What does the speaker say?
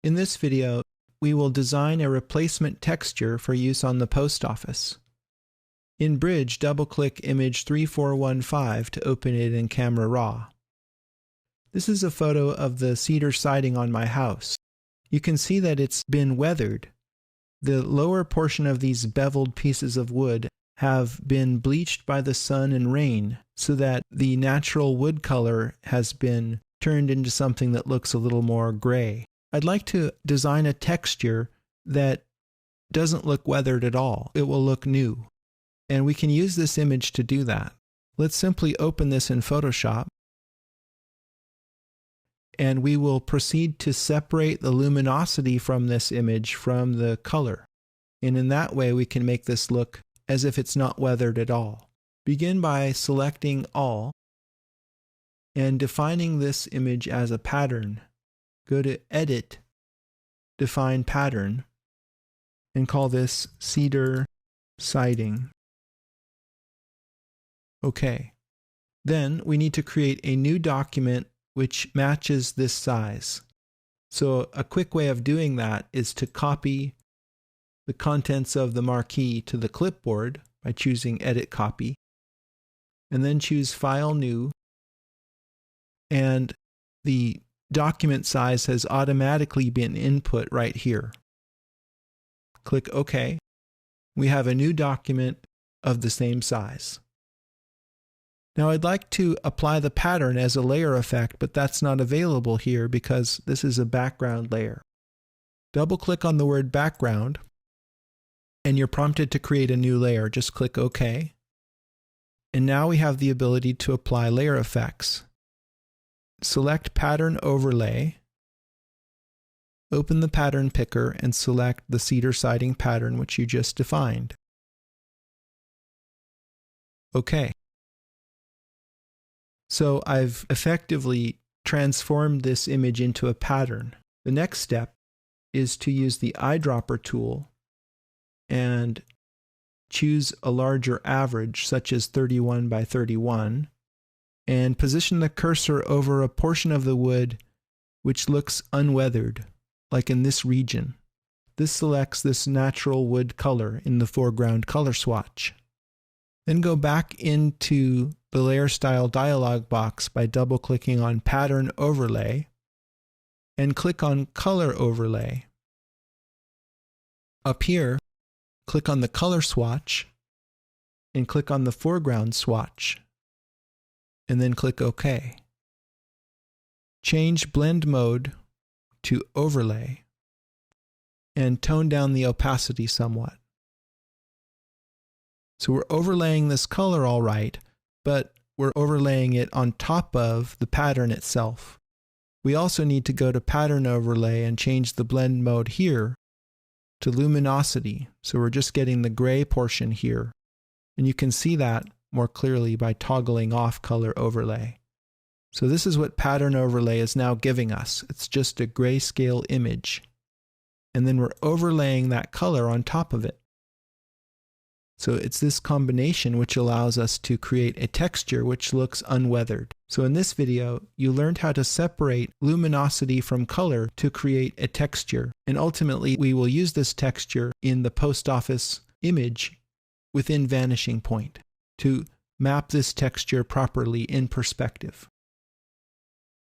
In this video, we will design a replacement texture for use on the post office. In Bridge, double-click image 3415 to open it in Camera Raw. This is a photo of the cedar siding on my house. You can see that it's been weathered. The lower portion of these beveled pieces of wood have been bleached by the sun and rain so that the natural wood color has been turned into something that looks a little more gray. I'd like to design a texture that doesn't look weathered at all. It will look new. And we can use this image to do that. Let's simply open this in Photoshop. And we will proceed to separate the luminosity from this image from the color. And in that way, we can make this look as if it's not weathered at all. Begin by selecting all and defining this image as a pattern. Go to Edit, Define Pattern, and call this Cedar Siding. OK. Then we need to create a new document which matches this size. So a quick way of doing that is to copy the contents of the marquee to the clipboard by choosing Edit Copy, and then choose File New, and the document size has automatically been input right here. Click OK. We have a new document of the same size. Now I'd like to apply the pattern as a layer effect, but that's not available here because this is a background layer. Double-click on the word background, and you're prompted to create a new layer. Just click OK. And now we have the ability to apply layer effects. Select Pattern Overlay, open the pattern picker, and select the cedar siding pattern which you just defined. OK. So I've effectively transformed this image into a pattern. The next step is to use the eyedropper tool and choose a larger average, such as 31 by 31, and position the cursor over a portion of the wood which looks unweathered, like in this region. This selects this natural wood color in the foreground color swatch. Then go back into the Layer Style dialog box by double-clicking on Pattern Overlay and click on Color Overlay. Up here, click on the color swatch and click on the foreground swatch, and then click OK. Change blend mode to overlay and tone down the opacity somewhat. So we're overlaying this color all right, but we're overlaying it on top of the pattern itself. We also need to go to Pattern Overlay and change the blend mode here to luminosity. So we're just getting the gray portion here. And you can see that more clearly by toggling off Color Overlay. So this is what Pattern Overlay is now giving us. It's just a grayscale image. And then we're overlaying that color on top of it. So it's this combination which allows us to create a texture which looks unweathered. So in this video, you learned how to separate luminosity from color to create a texture. And ultimately, we will use this texture in the post office image within Vanishing Point to map this texture properly in perspective.